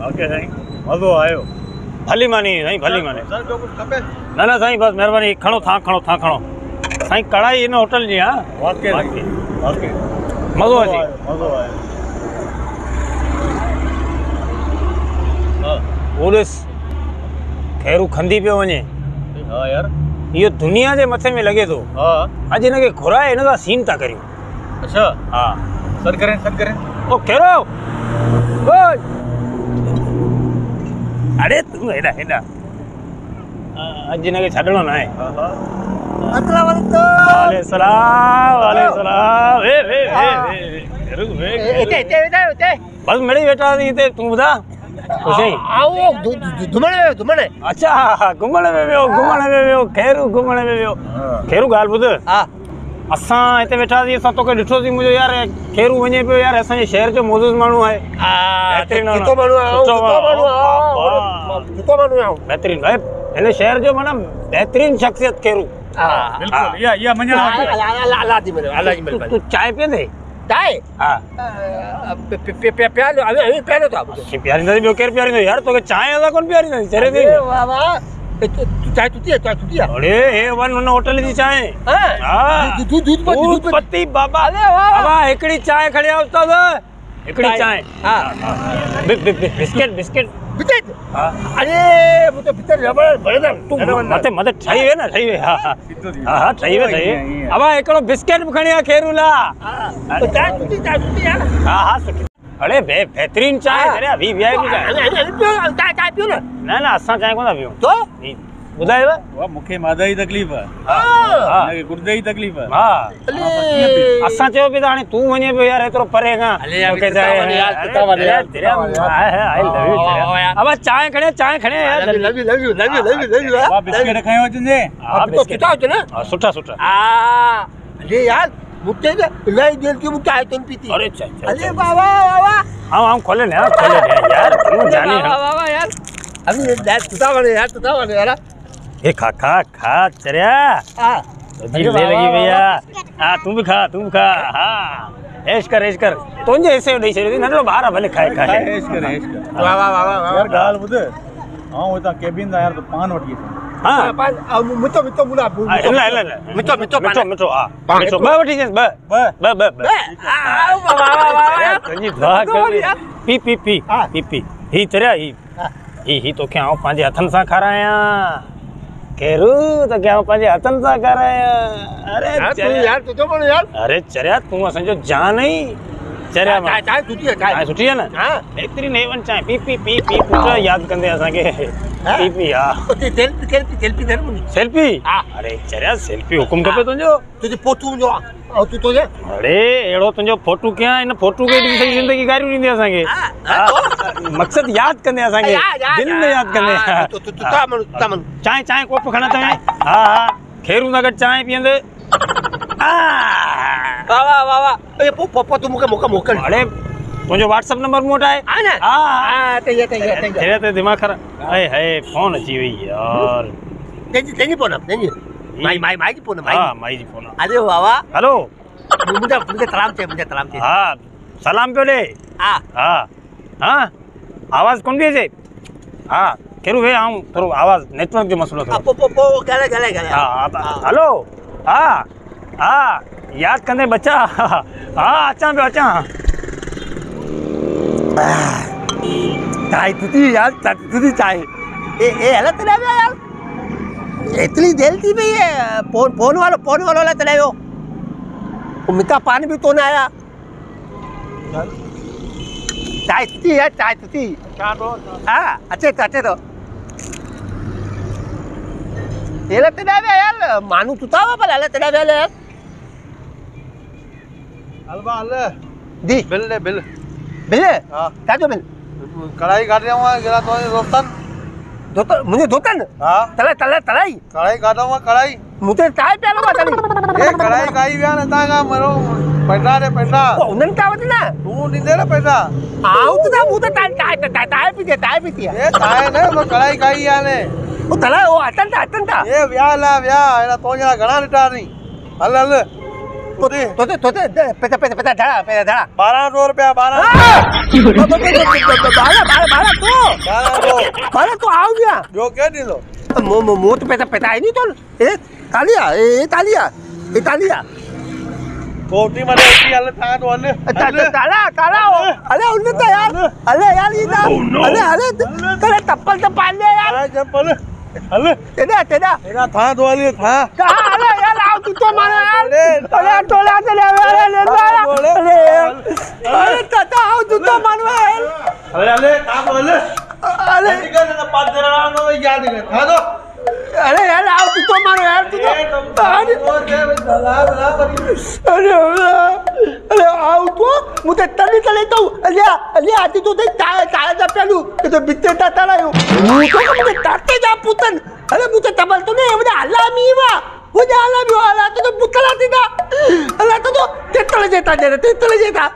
okay Sai मज़ो आयो भली मानी साईं भली मानी सर जो कुछ खपे ना ना साईं बस महिरबानी खणो था साईं कढ़ाई इन होटल जी हाँ वाकई मज़ो अचे मज़ो आयो वो ॾिस खैरू खंदी पियो वञे हाँ यार इहो दुनिया जे मथे में लॻे थो हाँ अॼु हिनखे घुराए हिन सां सीन था करियूं अच्छा हाँ सर करें ओ कहिड़ो ओए अरे तू हेॾा अॼु हिनखे छॾणो न आहे अस्सलाम वालेकुम बस मिड़ी वेठा हुआसीं हिते तूं ॿुधा घुमण अच्छा घुमण में वियो खैरू ॻाल्हि ॿुध असां हिते वेठा हुआसीं असां तोखे ॾिठोसीं मुंहिंजो यार खैरू वञे पियो यार असांजे शहर जो मौजूद माण्हू आहे बहितरीन भाई हिन शहर जो माना बहितरीन शख्सियत खैरू बिल्कुल या मञा तू चाय पीअंदे चाय हाँ प्यालो था प्यारींदा ॿियो केरु पीआरींदो यार तोखे चांहि असां कोन पीआरींदासीं चरे ते तू चाय तुती है अरे हे वन हुन होटल जी चांहि हां दूध पत्ती बाबा बाबा हिकिड़ी चांहि खणी आ उस्ताद हिकिड़ी चांहि हां बिस्किट अरे वो तो भीतर रबड़ बड़े तू मथे ठही वे न ठही वे हा ठही वे अब हिकिड़ो बिस्किट बि खणी आ खैरूला तो चाय तुती यार हा सुठी अरे बेहतरीन चाय अरे अभी वीआईपी चाय पियो ना असां चाय कोन था पियूं तो ॿुधायो वाह मूंखे मादा जी तकलीफ़ आहे हिनखे गुर्दे जी तकलीफ़ आहे हा असां चयो पिया हाणे तूं वञे पियो यार एतिरो परे खां अब चांहि खणे यार लव यू वाह बिस्किट खयो अचंदे हा बिस्किट सुठा अरे यार मुझे इलाही देर की मुझे आयतन पीती अरे अरे बाबा हम खोले ना यार तू जानी बाबा यार अभी तुता बने यार ये खा चरिया जी ले लगी भैया हाँ तू भी खा हाँ ऐश कर तुझे ऐसे नहीं छेड़ी नंढो ॿार भले खाए ऐश कर वाह यार ॻाल्हि ॿुध आऊं हितां केबिन दा यार तो पान वठी हाँ पान मिठो मुला मिठो हाँ मिठो ब वठी जेस ब तुझी दुआ कर पी ही चरिया ही तो क्या आऊं पंहिंजे हथनि सां खारायां खैरू तो क्या पंहिंजे हथनि सां खारायां अरे चरिया तूं असांजो जान आई चरिया चाय सुठी है ना बेहतरीन हेवन चाय पी पूरा याद कंदे असांखे पी हा सेल्फी अरे चरिया सेल्फी हुकुम खपे तुंहिंजो तुझे फोटू जो तू तो अरे एड़ो तुंहिंजो फोटू कयां इन फोटू के ॾिसी ज़िंदगी गारियूं ॾींदी असांखे मक़सद याद कंदे असांखे दिल में याद कंदे चांहि कोप खणा चांहि हा खैरू सां गॾु चांहि पीअंदे वाह ए पप्पा तू मुके मोकल अरे तुंहिंजो व्हाट्सएप नंबर मूं वटि आहे हां तैयार ते दिमाग़ ख़राब हाय फोन अची वई यार तेजी phone my ji phone my ji phone अरे बाबा हेलो मुझे सलाम थे हाँ सलाम पियो ॾे हाँ आवाज़ कोन पई अचे हाँ खैरू वे आऊं थोरो आवाज़ नेटवर्क जो मसलो थो गले हेलो हाँ याद कंदे बच्चा हाँ अचां चाय तुती चाय ए हला तले यार इतनी देर थी भई फोन वालो ला तले मिठा पानी भी तो ना आया चाय तुती हाँ अच्छे तो ये ला तले यार मानू तुता पर हला तले यार अलबा दी बिल हां क्या जो बिल कढ़ाई काट रहा हूं गिरा तो मुझे धोतन हां तलाई कढ़ाई काटा हुआ कढ़ाई मुझे चाय पियालो तली ए कढ़ाई काई व्या न तागा मरो पैसा उनन का वतना तू नी दे रे पैसा आऊ तो मुझे चाय पीती ए चाय न वो कढ़ाई काई आने वो तला वो अटन था ए व्या एना तो जना घणा लिटा नी हल पैसा धड़ा 1200 रुपया 12 बाला तू મારે તો આવ ગયા જો કે દીધો મો તો પેતા નહીં તો તાલિયા કોટી મને એકી હાલે થાન વાલે તાલા અલે ઉન્ને તો યાર અલે યાર ઈ ના અલે કરે ટપ્પલ તો પાડ લે યાર ચંપલ હાલે તેડા એના થાન વાલે થા અલે યાર આવ તું તો મારે યાર અલે ટોલા તે લે અલે તતા આવ તું તો માનવા હાલે થાન વાલે અલે નીકળ ને પાંચ જણા નો યાદ કરે થા દો અરે યાર આવ તું તો મારે યાર તું તો અરે આવ તો હું તો તને તો અલ્યા આતી તો તાળા પેલું એ તો બિત્તે તાળાયો હું તો મને તાતે જ પૂતન અરે હું તો તબલ તો ને બધા હલામી વા હું જ હલામી વાલા તો પુતલા દીધા અલા તો તે તળે જતા